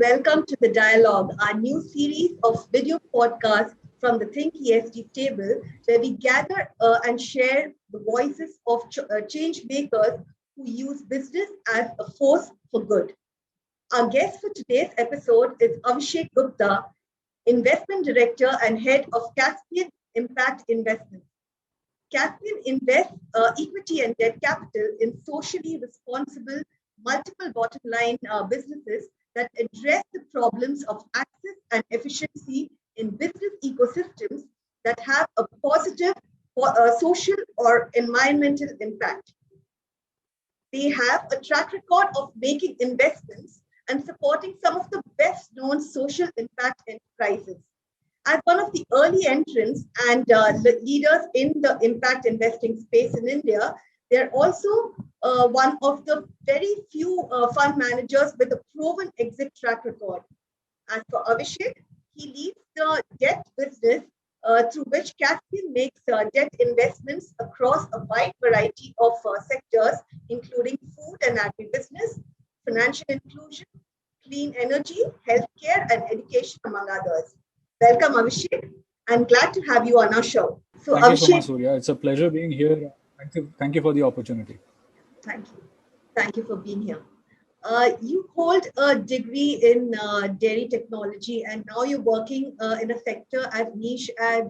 welcome to The Dialogue, our new series of video podcasts from the Think ESG table, where we gather and share the voices of change makers who use business as a force for good. Our guest for today's episode is Abhishek Gupta, Investment Director and Head of Caspian Impact Investments. Caspian invests equity and debt capital in socially responsible, multiple bottom line businesses that address the problems of access and efficiency in business ecosystems that have a positive social or environmental impact. They have a track record of making investments and supporting some of the best known social impact enterprises. As one of the early entrants and leaders in the impact investing space in India, they're also one of the very few fund managers with a proven exit track record. As for Abhishek, he leads the debt business through which Caspian makes debt investments across a wide variety of sectors, including food and agribusiness, financial inclusion, clean energy, healthcare, and education, among others. Welcome, Abhishek. I'm glad to have you on our show. So, thank you so much, Surya. It's a pleasure being here. Thank you for the opportunity. Thank you. Thank you for being here. You hold a degree in dairy technology, and now you're working in a sector as niche as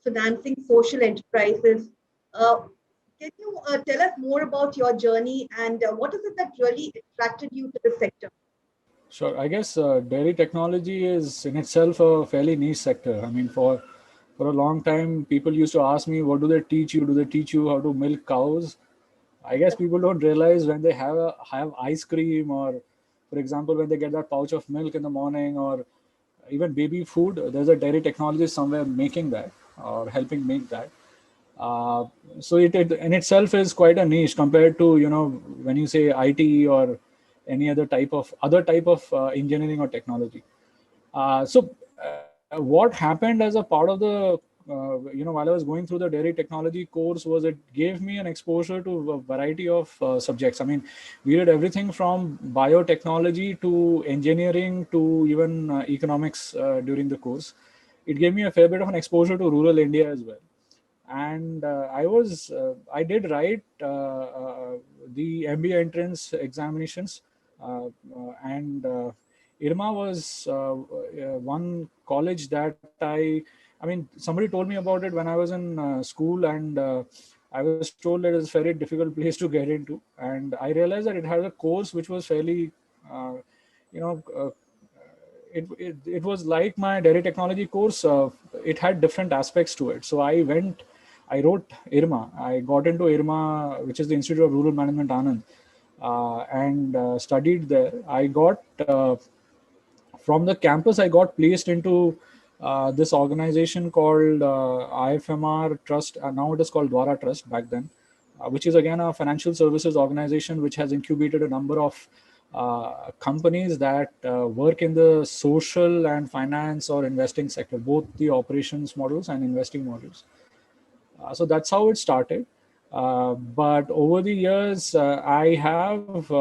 financing social enterprises. Can you tell us more about your journey and what is it that really attracted you to the sector? Sure. I guess dairy technology is in itself a fairly niche sector. I mean, for a long time, people used to ask me, what do they teach you? Do they teach you how to milk cows? I guess people don't realize when they have ice cream, or, for example, when they get that pouch of milk in the morning, or even baby food, there's a dairy technologist somewhere making that or helping make that. So it in itself is quite a niche compared to, when you say IT or any other type of engineering or technology. So what happened as a part of the while I was going through the dairy technology course was it gave me an exposure to a variety of subjects. I mean, we did everything from biotechnology to engineering to even economics during the course. It gave me a fair bit of an exposure to rural India as well. And I did write the MBA entrance examinations, and IRMA was one college that I mean, somebody told me about it when I was in school, and I was told that it's a very difficult place to get into. And I realized that it had a course which was fairly, it was like my dairy technology course. It had different aspects to it. So I wrote IRMA. I got into IRMA, which is the Institute of Rural Management, Anand, and studied there. I got, from the campus, I got placed into this organization called IFMR Trust. Now it is called Dwara Trust back then, which is again a financial services organization which has incubated a number of companies that work in the social and finance or investing sector, both the operations models and investing models. So that's how it started. But over the years, I have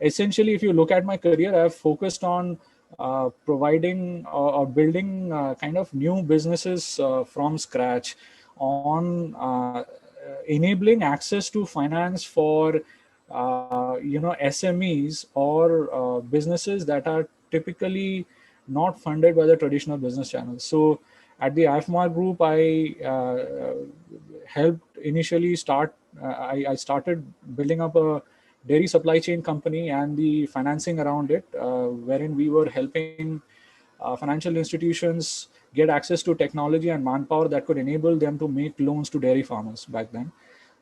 essentially, if you look at my career, I've focused on providing or building kind of new businesses from scratch on enabling access to finance for SMEs or businesses that are typically not funded by the traditional business channels. So at the IFMR group, I helped initially start. I started building up a dairy supply chain company and the financing around it, wherein we were helping financial institutions get access to technology and manpower that could enable them to make loans to dairy farmers back then.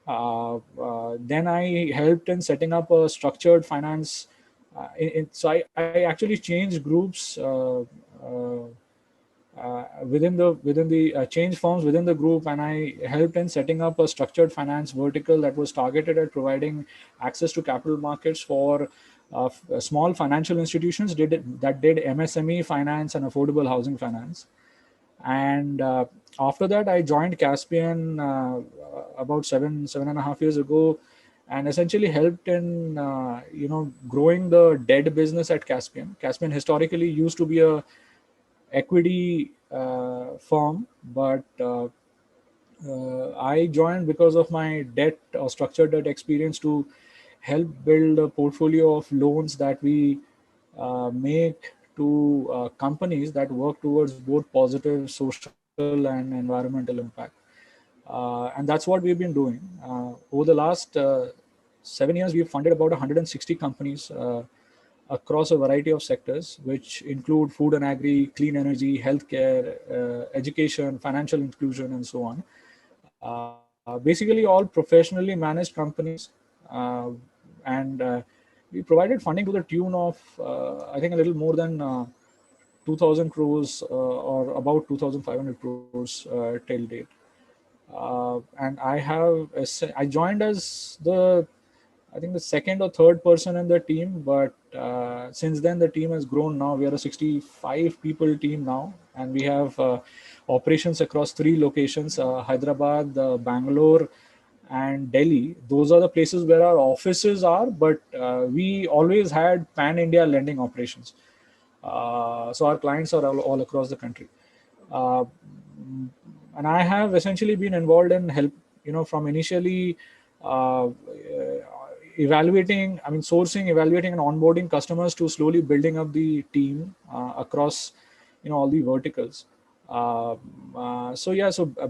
Then I helped in setting up a structured finance. So I actually changed groups within the change firms within the group, and I helped in setting up a structured finance vertical that was targeted at providing access to capital markets for small financial institutions that did MSME finance and affordable housing finance. And after that, I joined Caspian about seven and a half years ago, and essentially helped in growing the debt business at Caspian. Caspian historically used to be a equity firm, but I joined because of my debt or structured debt experience to help build a portfolio of loans that we make to companies that work towards both positive social and environmental impact. And that's what we've been doing. Over the last 7 years, we've funded about 160 companies across a variety of sectors, which include food and agri, clean energy, healthcare, education, financial inclusion, and so on. Basically, all professionally managed companies. Uh, and We provided funding to the tune of, I think, a little more than 2,000 crores or about 2,500 crores till date. And I joined as I think the second or third person in the team, but since then the team has grown. Now we are a 65 people team now, and we have operations across 3 locations: Hyderabad, Bangalore, and Delhi. Those are the places where our offices are, but we always had pan-India lending operations. So our clients are all across the country. Uh, and I have essentially been involved in help, from initially uh, sourcing, evaluating, and onboarding customers to slowly building up the team across, all the verticals. So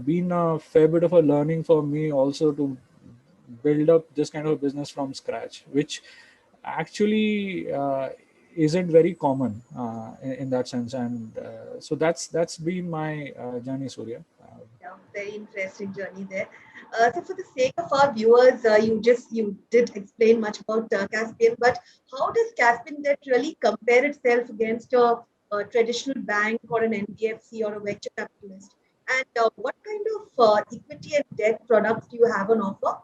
been a fair bit of a learning for me also to build up this kind of a business from scratch, which actually isn't very common in that sense. And so that's been my journey, Surya. Yeah, very interesting journey there. So, for the sake of our viewers, you did explain much about Caspian, but how does Caspian Debt really compare itself against a traditional bank or an NBFC or a venture capitalist? And what kind of equity and debt products do you have on offer?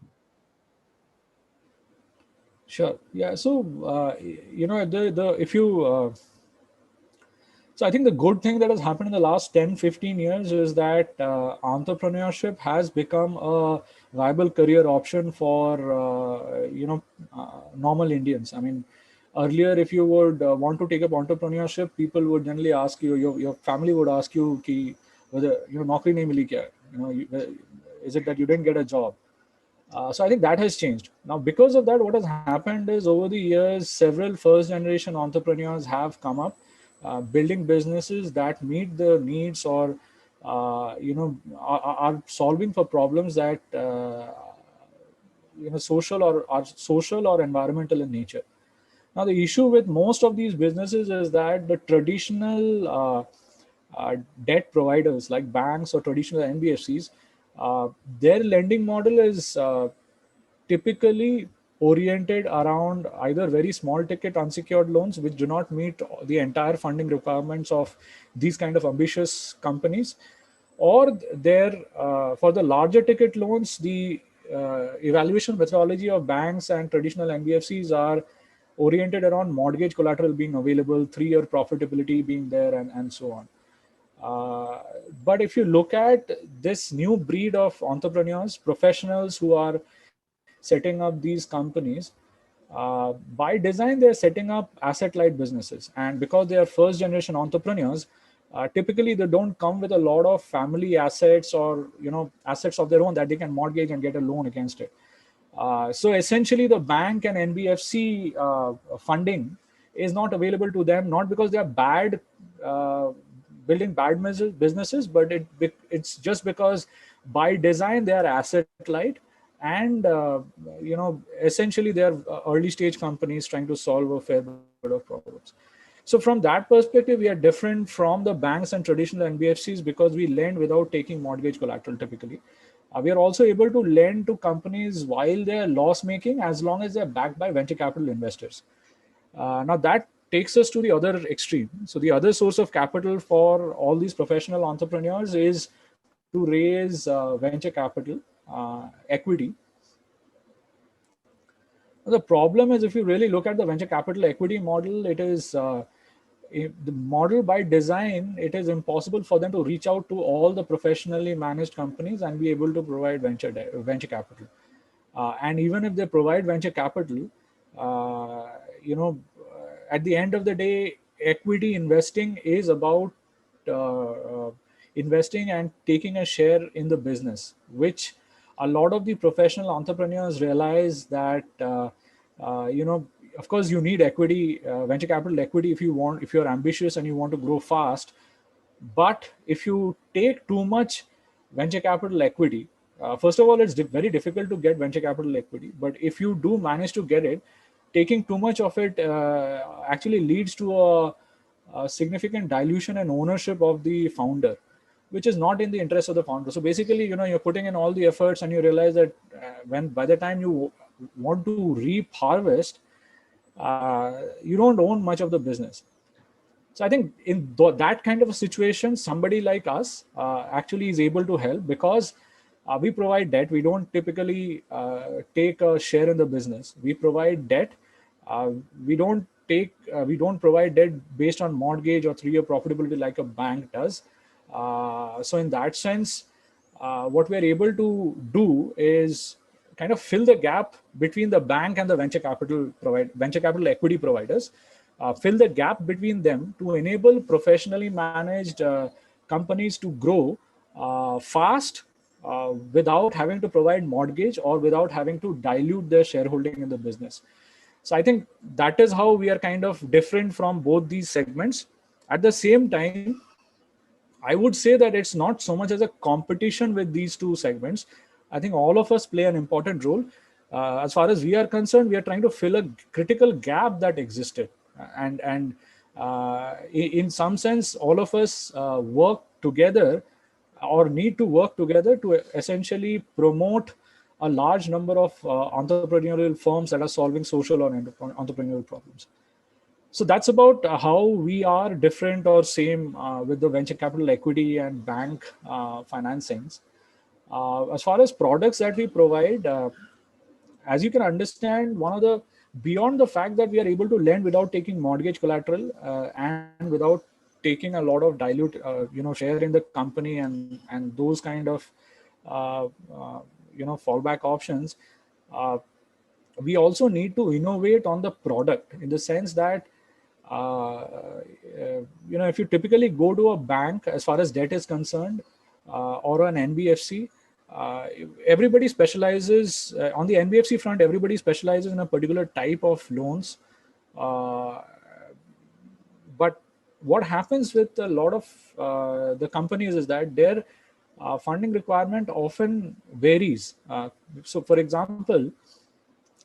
Sure. Yeah. So the if you so I think the good thing that has happened in the last 10, 15 years is that entrepreneurship has become a viable career option for, normal Indians. I mean, earlier, if you would want to take up entrepreneurship, people would generally ask you, your family would ask you, ki, whether, naukri nahi mili kya? Is it that you didn't get a job? So I think that has changed. Now, because of that, what has happened is over the years, several first generation entrepreneurs have come up building businesses that meet the needs or, are solving for problems that, social or environmental in nature. Now, the issue with most of these businesses is that the traditional debt providers like banks or traditional NBFCs, their lending model is typically oriented around either very small ticket unsecured loans, which do not meet the entire funding requirements of these kind of ambitious companies, or for the larger ticket loans, the evaluation methodology of banks and traditional NBFCs are oriented around mortgage collateral being available, 3-year profitability being there, and so on. But if you look at this new breed of entrepreneurs, professionals who are setting up these companies, by design, they're setting up asset light businesses. And because they are first generation entrepreneurs, typically they don't come with a lot of family assets or assets of their own that they can mortgage and get a loan against it. So essentially, the bank and NBFC funding is not available to them, not because they are bad, building bad businesses, but it's just because by design they are asset light, and essentially they are early stage companies trying to solve a fair bit of problems. So from that perspective, we are different from the banks and traditional NBFCs because we lend without taking mortgage collateral typically. We are also able to lend to companies while they are loss making, as long as they are backed by venture capital investors. Now that takes us to the other extreme. So the other source of capital for all these professional entrepreneurs is to raise venture capital, equity. The problem is, if you really look at the venture capital equity model, it is the model by design. It is impossible for them to reach out to all the professionally managed companies and be able to provide venture capital. And even if they provide venture capital, you know, at the end of the day, equity investing is about investing and taking a share in the business, which a lot of the professional entrepreneurs realize that, you know, of course you need equity, venture capital equity, if you're ambitious and you want to grow fast. But if you take too much venture capital equity, first of all, it's very difficult to get venture capital equity. But if you do manage to get it, taking too much of it actually leads to a significant dilution and ownership of the founder, which is not in the interest of the founder. So basically, you know, you're putting in all the efforts and you realize that when by the time you want to reap harvest, you don't own much of the business. So I think in that kind of a situation, somebody like us actually is able to help, because we provide debt. We don't typically take a share in the business. We provide debt. Uh, we don't provide debt based on mortgage or 3-year profitability like a bank does. So in that sense, what we're able to do is kind of fill the gap between the bank and the venture capital equity providers, fill the gap between them to enable professionally managed companies to grow fast without having to provide mortgage or without having to dilute their shareholding in the business. So I think that is how we are kind of different from both these segments. At the same time, I would say that it's not so much as a competition with these two segments. I think all of us play an important role. As far as we are concerned, we are trying to fill a critical gap that existed, and in some sense, all of us work together or need to work together to essentially promote a large number of entrepreneurial firms that are solving social or entrepreneurial problems. So that's about how we are different or same with the venture capital equity and bank financings. As far as products that we provide, as you can understand, one of the beyond the fact that we are able to lend without taking mortgage collateral and without taking a lot of dilute, share in the company and those kind of uh, uh, fallback options. Uh, we also need to innovate on the product in the sense that if you typically go to a bank as far as debt is concerned, or an NBFC, uh, everybody specializes on the NBFC front. Everybody specializes in a particular type of loans, uh, but what happens with a lot of the companies is that their funding requirement often varies. So, for example,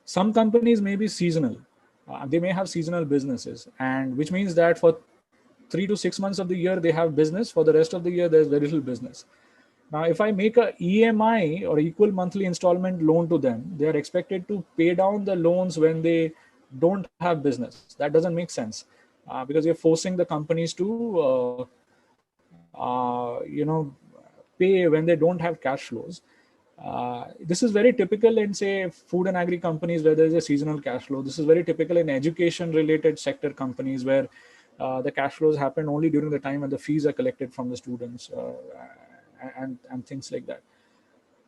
some companies may be seasonal. They may have seasonal businesses, and which means that for 3 to 6 months of the year they have business. For the rest of the year, there's very little business. Now, if I make a EMI or equal monthly installment loan to them, they are expected to pay down the loans when they don't have business. That doesn't make sense, because you're forcing the companies to, pay when they don't have cash flows. This is very typical in, say, food and agri companies where there's a seasonal cash flow. This is very typical in education-related sector companies where the cash flows happen only during the time when the fees are collected from the students, and things like that.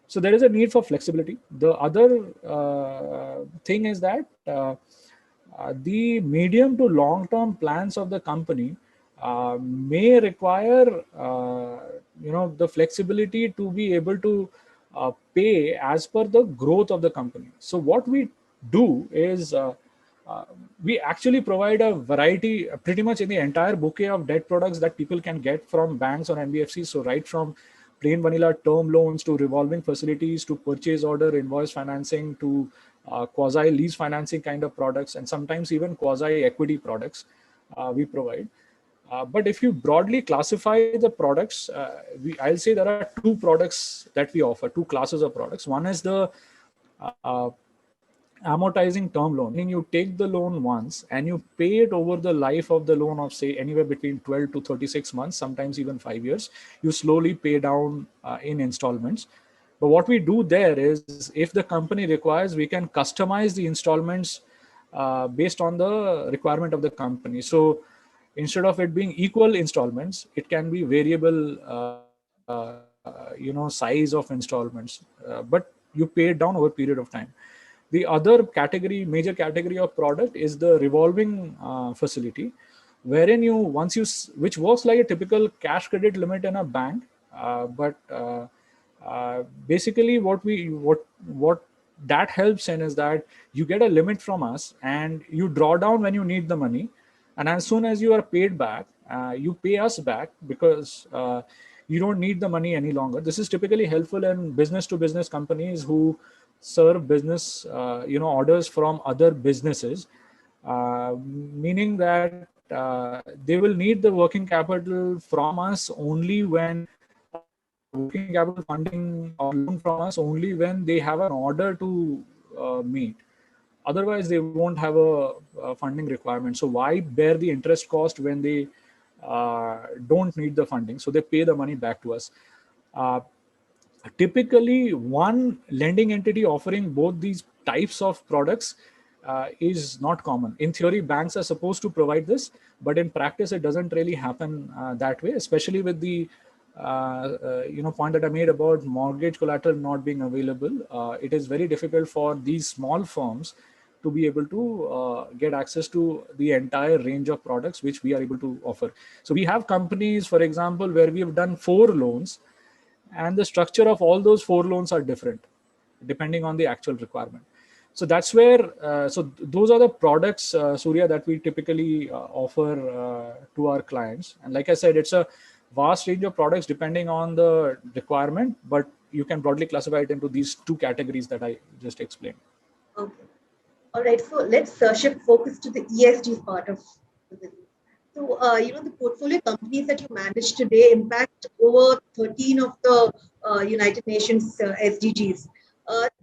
So there is a need for flexibility. The other thing is that the medium to long-term plans of the company may require the flexibility to be able to pay as per the growth of the company. So what we do is we actually provide a variety, pretty much in the entire bouquet of debt products that people can get from banks or NBFCs. So right from plain vanilla term loans to revolving facilities to purchase order, invoice financing to quasi lease financing kind of products, and sometimes even quasi equity products we provide. But if you broadly classify the products, I'll say there are two products that we offer, two classes of products. One is the uh, amortizing term loan, meaning you take the loan once and you pay it over the life of the loan of, say, anywhere between 12 to 36 months, sometimes even 5 years. You slowly pay down in installments. But what we do there is, if the company requires, we can customize the installments based on the requirement of the company. So instead of it being equal installments, it can be variable, size of installments. But you pay it down over a period of time. The other category, major category of product is the revolving facility, wherein you once you which works like a typical cash credit limit in a bank, but basically what that helps in is that you get a limit from us and you draw down when you need the money, and as soon as you are paid back, you pay us back because you don't need the money any longer. This is typically helpful in business to business companies who serve business orders from other businesses, meaning that they will need the working capital from us only when working capital funding or loan from us only when they have an order to meet. Otherwise, they won't have a funding requirement. So why bear the interest cost when they don't need the funding? So they pay the money back to us. Typically, one lending entity offering both these types of products is not common. In theory, banks are supposed to provide this, but in practice, it doesn't really happen that way, especially with the point that I made about mortgage collateral not being available. It is very difficult for these small firms to be able to get access to the entire range of products which we are able to offer. So we have companies, for example, where we have done 4 loans, and the structure of all those 4 loans are different depending on the actual requirement. So that's where those are the products, Surya, that we typically offer to our clients. And like I said, it's a vast range of products depending on the requirement, but you can broadly classify it into these 2 categories that I just explained. Okay. All right. So let's shift focus to the ESG part of the business. So, the portfolio companies that you manage today impact over 13 of the United Nations SDGs.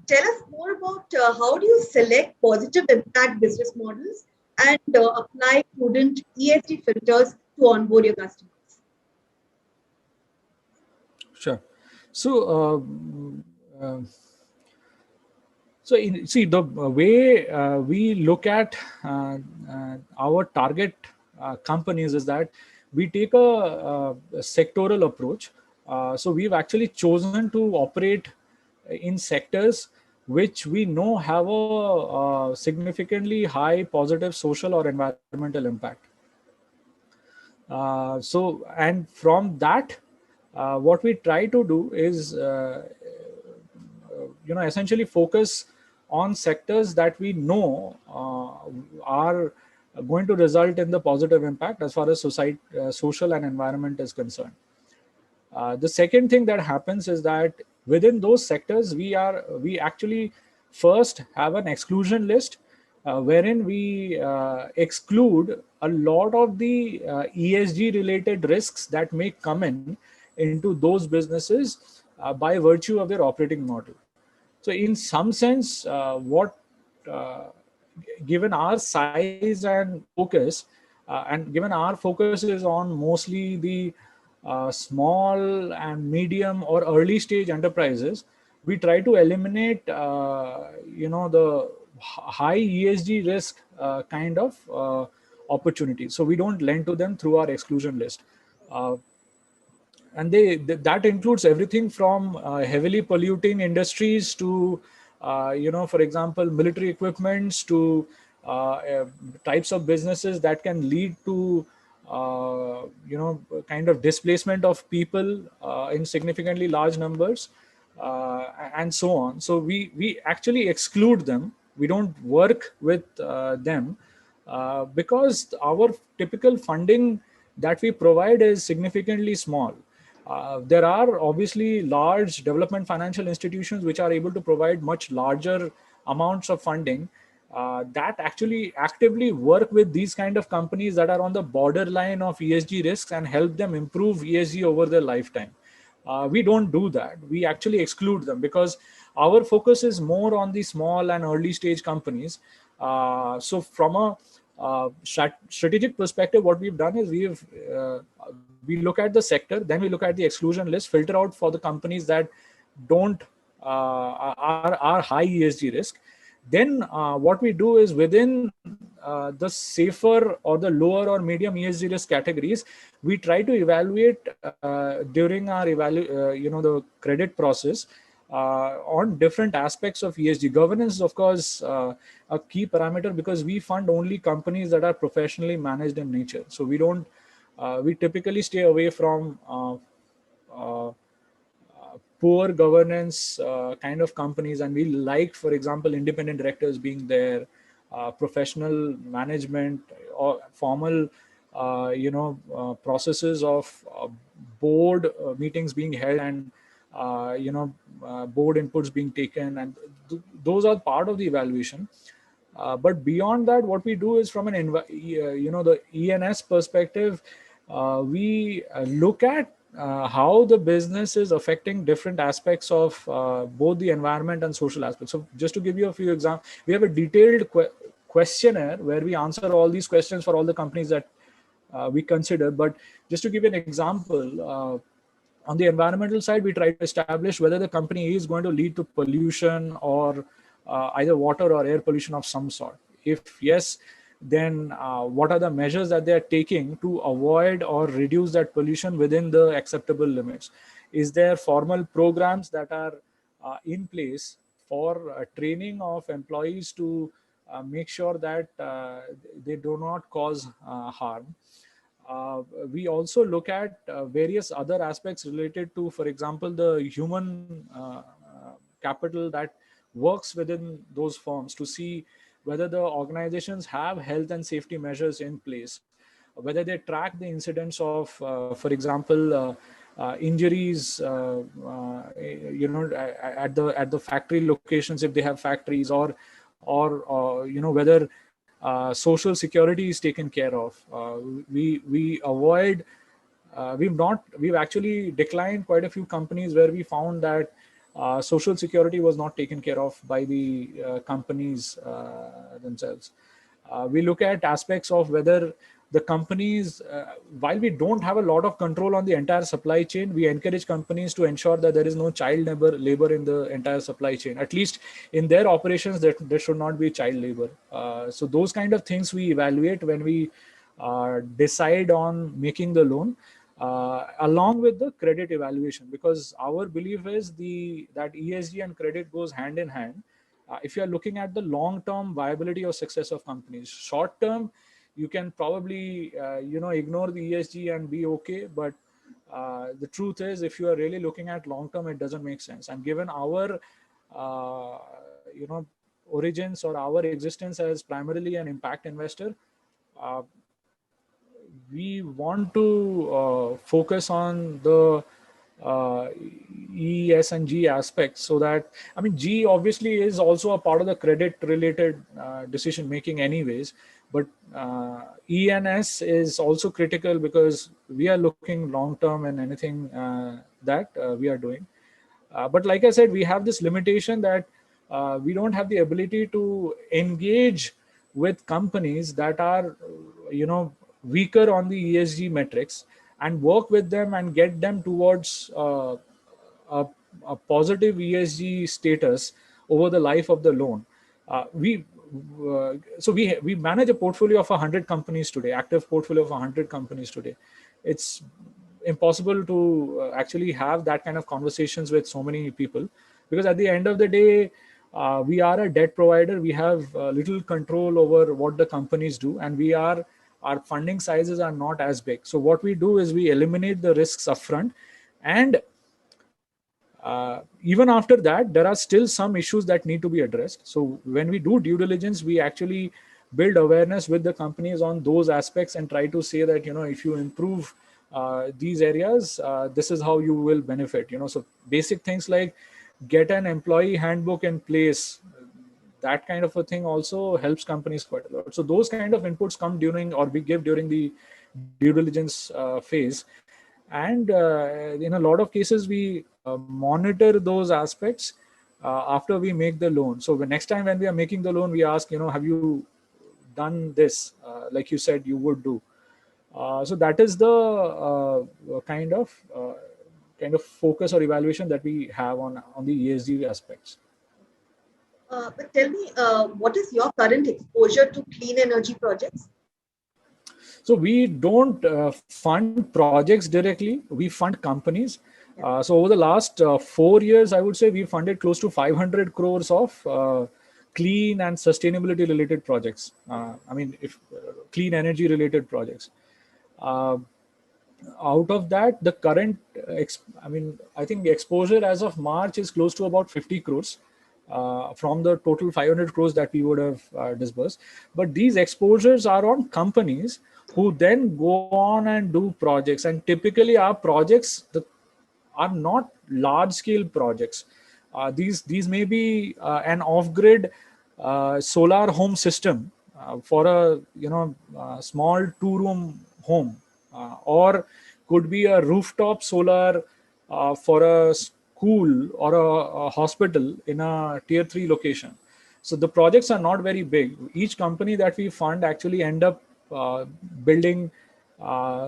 Tell us more about how do you select positive impact business models and apply prudent ESG filters to onboard your customers? Sure. So, see, the way we look at our target companies is that we take a sectoral approach. So we've actually chosen to operate in sectors which we know have a significantly high positive social or environmental impact. And from that, what we try to do is essentially focus on sectors that we know are going to result in the positive impact as far as society, social and environment is concerned. The second thing that happens is that within those sectors, we actually first have an exclusion list wherein we exclude a lot of the ESG related risks that may come into those businesses by virtue of their operating model. So in some sense, given our size and focus, and given our focus is on mostly the small and medium or early stage enterprises, we try to eliminate, the high ESG risk kind of opportunities. So we don't lend to them through our exclusion list. And that includes everything from heavily polluting industries to, for example, military equipments to types of businesses that can lead to, kind of displacement of people in significantly large numbers, and so on. So we actually exclude them. We don't work with them because our typical funding that we provide is significantly small. There are obviously large development financial institutions which are able to provide much larger amounts of funding that actually actively work with these kind of companies that are on the borderline of ESG risks and help them improve ESG over their lifetime. We don't do that. We actually exclude them because our focus is more on the small and early stage companies. So from a strategic perspective, what we've done is we look at the sector, then we look at the exclusion list, filter out for the companies that don't are high ESG risk. Then what we do is within the safer or the lower or medium ESG risk categories, we try to evaluate during our the credit process on different aspects of ESG. Governance is, of course, a key parameter because we fund only companies that are professionally managed in nature. So we don't, we typically stay away from uh, poor governance kind of companies, and we like, for example, independent directors being there, professional management, or formal processes of board meetings being held, and board inputs being taken, and those are part of the evaluation. But beyond that, what we do is from an the ENS perspective, we look at how the business is affecting different aspects of both the environment and social aspects. So just to give you a few examples, we have a detailed questionnaire where we answer all these questions for all the companies that we consider. But just to give you an example, on the environmental side, we try to establish whether the company is going to lead to pollution or either water or air pollution of some sort. If yes, then what are the measures that they are taking to avoid or reduce that pollution within the acceptable limits? Is there formal programs that are in place for training of employees to make sure that they do not cause harm? We also look at various other aspects related to, for example, the human capital that works within those firms, to see whether the organizations have health and safety measures in place, whether they track the incidents of, for example, injuries, at the factory locations if they have factories, or whether social security is taken care of. We avoid. We've actually declined quite a few companies where we found that social security was not taken care of by the companies themselves. We look at aspects of whether the companies, while we don't have a lot of control on the entire supply chain, we encourage companies to ensure that there is no child labor in the entire supply chain. At least in their operations, there should not be child labor. So those kind of things we evaluate when we decide on making the loan, along with the credit evaluation, because our belief is that ESG and credit goes hand in hand. If you are looking at the long-term viability or success of companies, short-term, you can probably ignore the ESG and be okay. But the truth is, if you are really looking at long-term, it doesn't make sense. And given our origins or our existence as primarily an impact investor, uh, we want to focus on the E, S, and G aspects, so that, I mean, G obviously is also a part of the credit related decision making anyways, but E and S is also critical because we are looking long term in anything that we are doing. But like I said, we have this limitation that we don't have the ability to engage with companies that are, weaker on the ESG metrics, and work with them and get them towards a, a positive ESG status over the life of the loan. We manage a portfolio of 100 companies today, active portfolio of 100 companies today. It's impossible to actually have that kind of conversations with so many people, because at the end of the day, we are a debt provider. We have little control over what the companies do, and our funding sizes are not as big. So what we do is we eliminate the risks upfront, and even after that, there are still some issues that need to be addressed. So when we do due diligence, we actually build awareness with the companies on those aspects and try to say that, if you improve these areas, this is how you will benefit. So basic things like get an employee handbook in place, that kind of a thing also helps companies quite a lot. So those kind of inputs come during, or we give during, the due diligence phase. And in a lot of cases, we monitor those aspects after we make the loan. So the next time when we are making the loan, we ask, have you done this like you said you would do? So that is the kind of focus or evaluation that we have on the ESG aspects. But tell me, what is your current exposure to clean energy projects? So we don't fund projects directly. We fund companies. So over the last 4 years, I would say we funded close to 500 crores of clean and sustainability related projects. I mean, if clean energy related projects. Uh, Out of that, the current, I think the exposure as of March is close to about 50 crores from the total 500 crores that we would have disbursed. But these exposures are on companies who then go on and do projects. And typically, our projects are not large scale projects. These may be an off grid solar home system for a small 2 room home, or could be a rooftop solar for a school or a hospital in a tier 3 location. So the projects are not very big. Each company that we fund actually end up building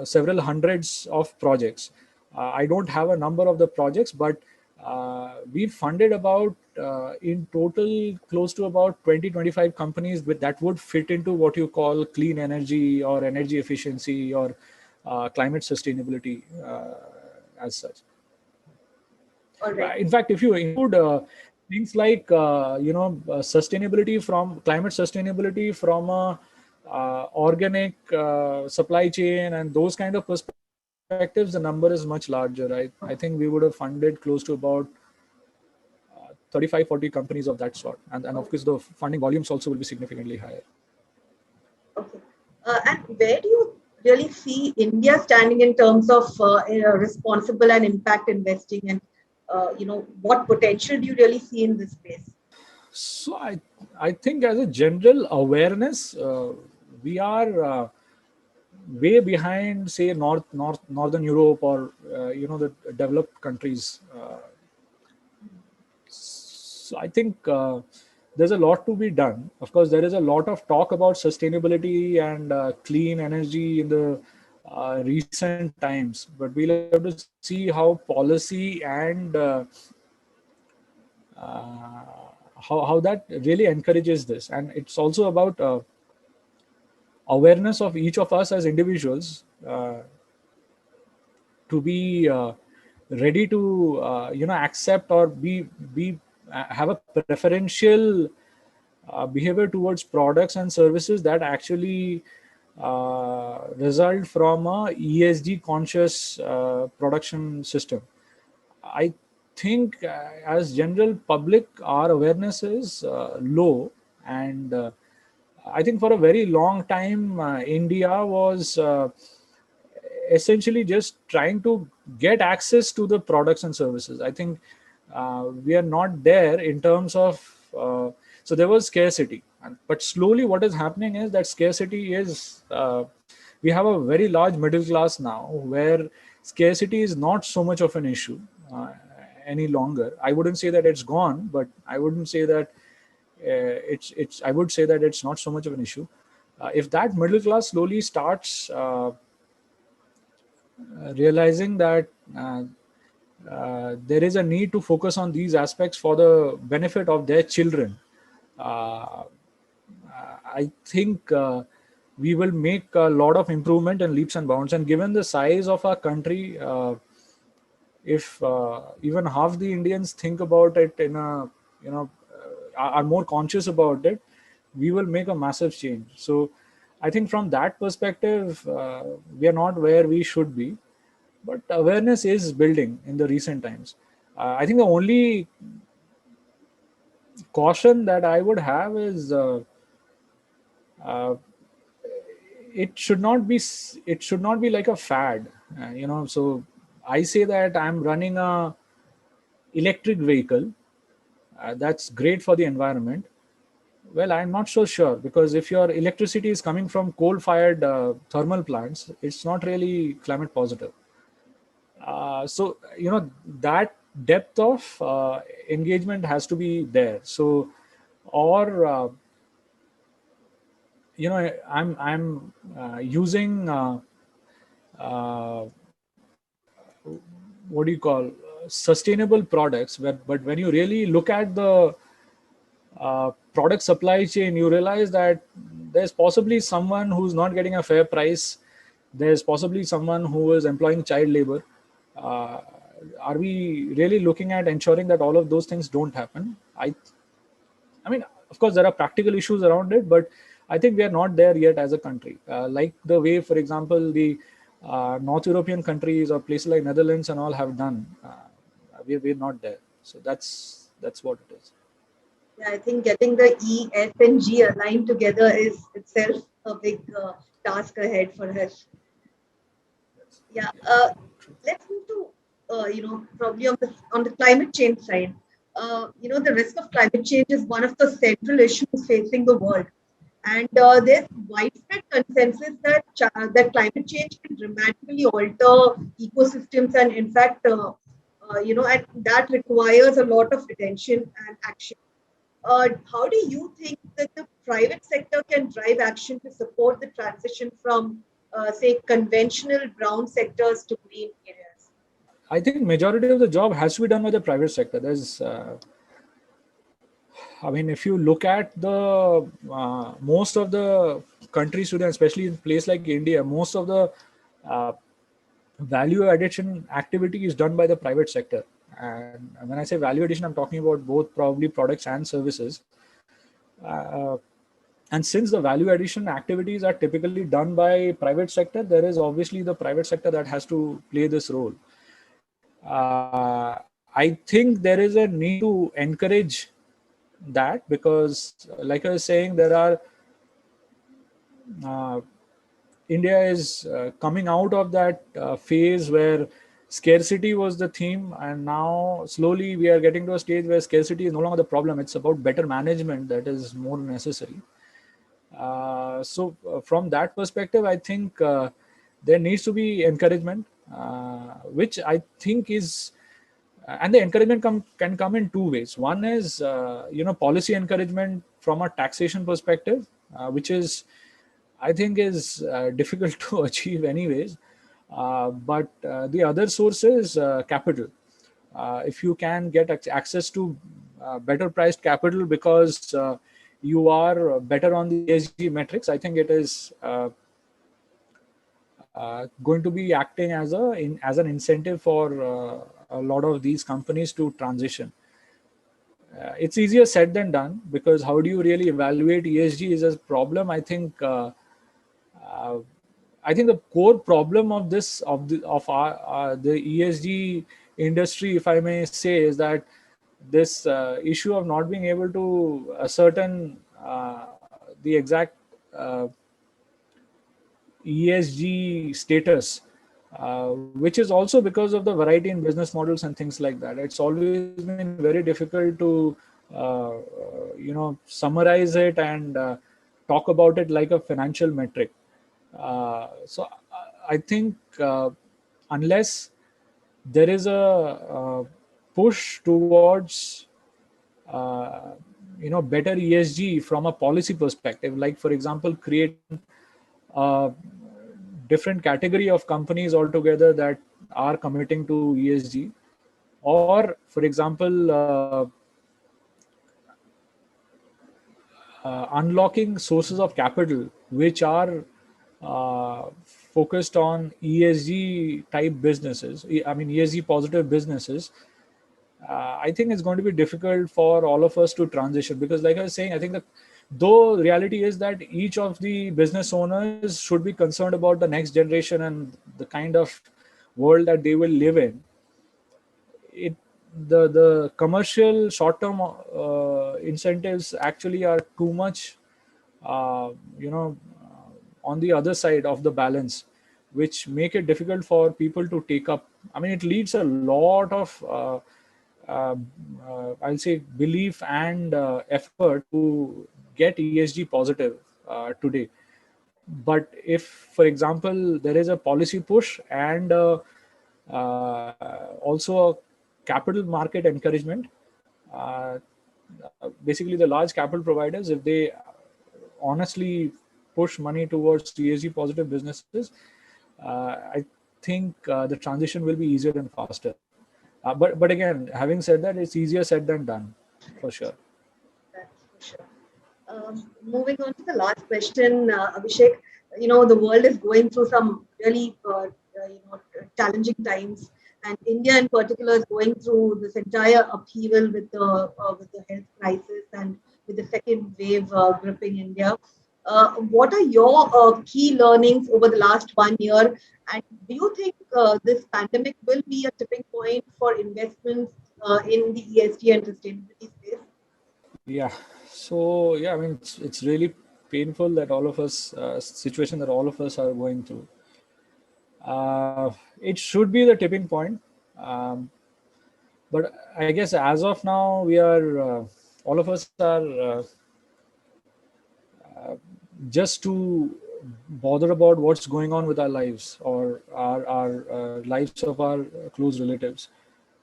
several hundreds of projects. I don't have a number of the projects, but we funded about in total close to about 20-25 companies that would fit into what you call clean energy or energy efficiency or climate sustainability as such. All right. In fact, if you include things like sustainability from climate sustainability from a organic supply chain and those kind of perspectives, the number is much larger. I think we would have funded close to about 35-40 companies of that sort, and of course the funding volumes also will be significantly higher. Okay. And where do you really see India standing in terms of responsible and impact investing, and what potential do you really see in this space? So I think as a general awareness, we are way behind, say, Northern Europe or the developed countries. So I think there's a lot to be done. Of course, there is a lot of talk about sustainability and clean energy in the recent times, but we'll have to see how policy and how that really encourages this. And it's also about awareness of each of us as individuals to be ready to accept or be have a preferential behavior towards products and services that actually result from a ESG conscious production system. I think as general public, our awareness is low, and I think for a very long time, India was essentially just trying to get access to the products and services. I think we are not there in terms of, so there was scarcity. But slowly what is happening is that scarcity is, we have a very large middle class now where scarcity is not so much of an issue any longer. I wouldn't say that it's gone, but I wouldn't say that I would say that it's not so much of an issue. If that middle class slowly starts realizing that there is a need to focus on these aspects for the benefit of their children, I think we will make a lot of improvement and leaps and bounds. And given the size of our country, if even half the Indians think about it in a, are more conscious about it, we will make a massive change. So I think from that perspective, we are not where we should be, but awareness is building in the recent times. I think the only caution that I would have is it should not be like a fad. So I say that I'm running a electric vehicle. That's great for the environment. Well, I'm not so sure, because if your electricity is coming from coal-fired thermal plants, it's not really climate positive. So that depth of engagement has to be there. So, or I'm using what do you call sustainable products, but when you really look at the product supply chain, you realize that there's possibly someone who's not getting a fair price. There's possibly someone who is employing child labor. are we really looking at ensuring that all of those things don't happen? I mean, of course, there are practical issues around it, but I think we are not there yet as a country. Like the way, for example, the North European countries or places like Netherlands and all have done. We're not there. So that's what it is. Yeah, I think getting the E, S, and G aligned together is itself a big task ahead for us. Yeah. Let's move to probably on the climate change side. The risk of climate change is one of the central issues facing the world, and there's widespread consensus that climate change can dramatically alter ecosystems, and in fact, and that requires a lot of attention and action. How do you think that the private sector can drive action to support the transition from, say, conventional brown sectors to green areas? I think majority of the job has to be done by the private sector. I mean, if you look at the most of the countries today, especially in place like India, most of the uh, value addition activity is done by the private sector. And when I say value addition, I'm talking about both probably products and services. Uh, and since the value addition activities are typically done by private sector, there is obviously the private sector that has to play this role. I think there is a need to encourage that because, like I was saying, there are uh, India is coming out of that phase where scarcity was the theme, and now slowly we are getting to a stage where scarcity is no longer the problem. It's about better management that is more necessary. From that perspective, I think there needs to be encouragement, which I think is, and the encouragement can come in two ways. One is, policy encouragement from a taxation perspective, which is, I think, is difficult to achieve anyways. But the other source is capital. If you can get access to better priced capital because you are better on the ESG metrics, I think it is going to be acting as an incentive for a lot of these companies to transition. It's easier said than done because how do you really evaluate ESG is a problem. Uh, I think the core problem of the ESG industry, if I may say, is that this issue of not being able to ascertain the exact ESG status, which is also because of the variety in business models and things like that. It's always been very difficult to, summarize it and talk about it like a financial metric. I think unless there is a push towards better ESG from a policy perspective, like for example creating a different category of companies altogether that are committing to ESG, or for example unlocking sources of capital which are focused on ESG type businesses, I mean ESG positive businesses. I think it's going to be difficult for all of us to transition because, like I was saying, I think that though reality is that each of the business owners should be concerned about the next generation and the kind of world that they will live in. The commercial short term incentives actually are too much, uh, you know, on the other side of the balance, which make it difficult for people to take up. I mean, it leads a lot of uh, I'll say belief and effort to get ESG positive today. But if, for example, there is a policy push and also a capital market encouragement, uh, basically the large capital providers, if they honestly push money towards ESG positive businesses, I think the transition will be easier and faster. But again, having said that, it's easier said than done, for sure. That's for sure. Moving on to the last question, Abhishek. The world is going through some really challenging times. and India in particular is going through this entire upheaval with the health crisis and with the second wave gripping India. What are your key learnings over the last 1 year? And do you think this pandemic will be a tipping point for investments in the ESG and sustainability space? Yeah. So yeah, I mean, it's really painful that all of us situation that all of us are going through. It should be the tipping point, um, but I guess as of now, we are all of us are just too bother about what's going on with our lives or our lives of our close relatives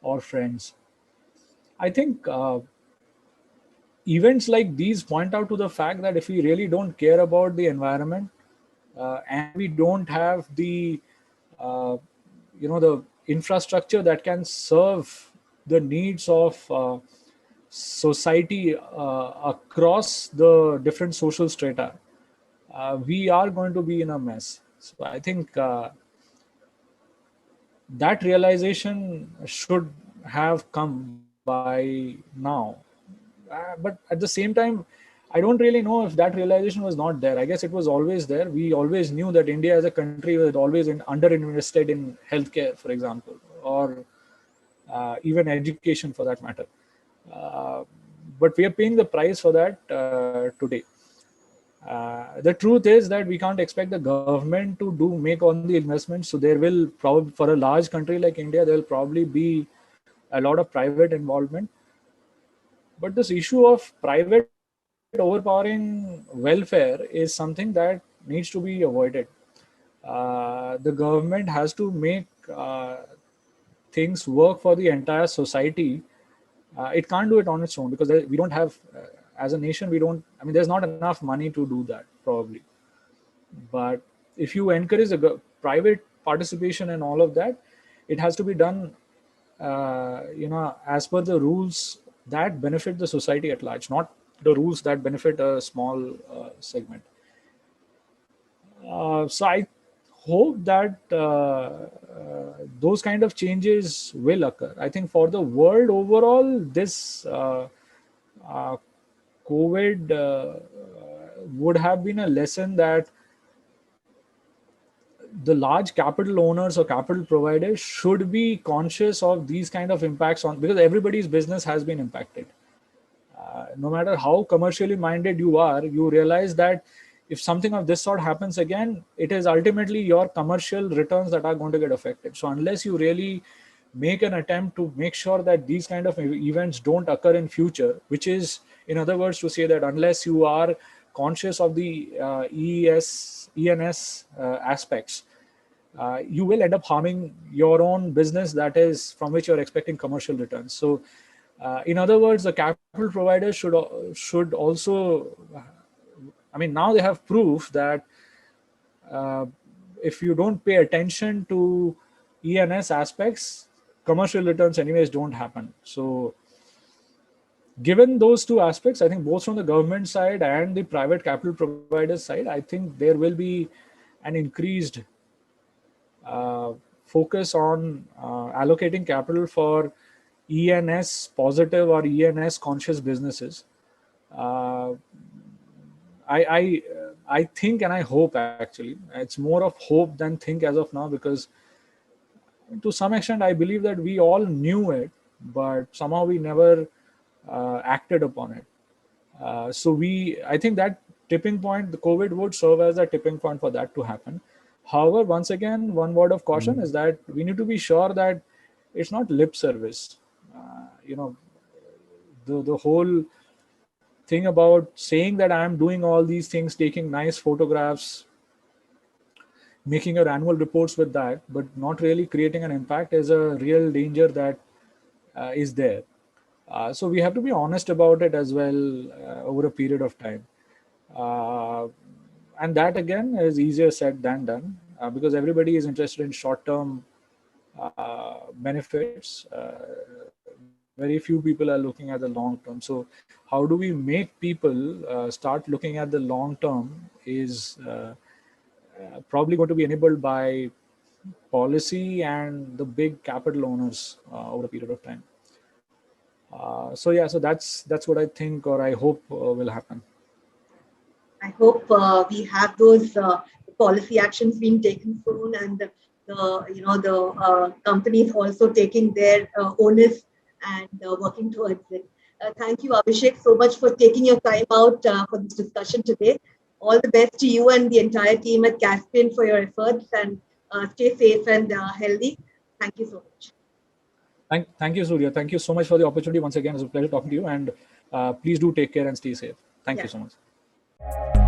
or friends. I think events like these point out to the fact that if we really don't care about the environment and we don't have the uh, the infrastructure that can serve the needs of society across the different social strata, we are going to be in a mess. So I think that realization should have come by now. But at the same time, I don't really know if that realization was not there. I guess it was always there. We always knew that India as a country was always underinvested in healthcare, for example, or even education for that matter. Uh, but we are paying the price for that today. The truth is that we can't expect the government to do make all the investments. So there will probably, for a large country like India, there will probably be a lot of private involvement. But this issue of private overpowering welfare is something that needs to be avoided. The government has to make things work for the entire society. It can't do it on its own because we don't have, as a nation, we don't. I mean, there's not enough money to do that probably. But if you encourage private participation and all of that, it has to be done, as per the rules that benefit the society at large, not the rules that benefit a small segment. So I hope that those kind of changes will occur. I think for the world overall, this uh, COVID would have been a lesson that the large capital owners or capital providers should be conscious of these kind of impacts on, because everybody's business has been impacted. No matter how commercially minded you are, you realize that if something of this sort happens again, it is ultimately your commercial returns that are going to get affected. So unless you really make an attempt to make sure that these kind of events don't occur in future, which is, in other words, to say that unless you are conscious of the ENS aspects, you will end up harming your own business that is from which you're expecting commercial returns. So in other words, the capital providers should also, I mean, now they have proof that uh, if you don't pay attention to ENS aspects, commercial returns anyways don't happen. So given those two aspects, I think both from the government side and the private capital provider side, I think there will be an increased uh, focus on allocating capital for ENS positive or ENS conscious businesses. Uh, I I think and I hope, actually it's more of hope than think as of now, because to some extent I believe that we all knew it, but somehow we never acted upon it. So I think that tipping point, the COVID would serve as a tipping point for that to happen. However, once again, one word of caution is that we need to be sure that it's not lip service. The whole thing about saying that I am doing all these things, taking nice photographs, making your annual reports with that, but not really creating an impact, is a real danger that is there. So we have to be honest about it as well over a period of time. Uh, and that again is easier said than done, because everybody is interested in short-term benefits. Very few people are looking at the long term. So how do we make people start looking at the long term is probably going to be enabled by policy and the big capital owners over a period of time. So yeah, so that's what I think, or I hope will happen. I hope we have those policy actions being taken soon, and the companies also taking their onus and working towards it. Thank you, Abhishek, so much for taking your time out for this discussion today. All the best to you and the entire team at Caspian for your efforts, and stay safe and healthy. Thank you so much. Thank you, Surya. Thank you so much for the opportunity once again. It's a pleasure talking to you, and please do take care and stay safe. Thank Yeah. you so much.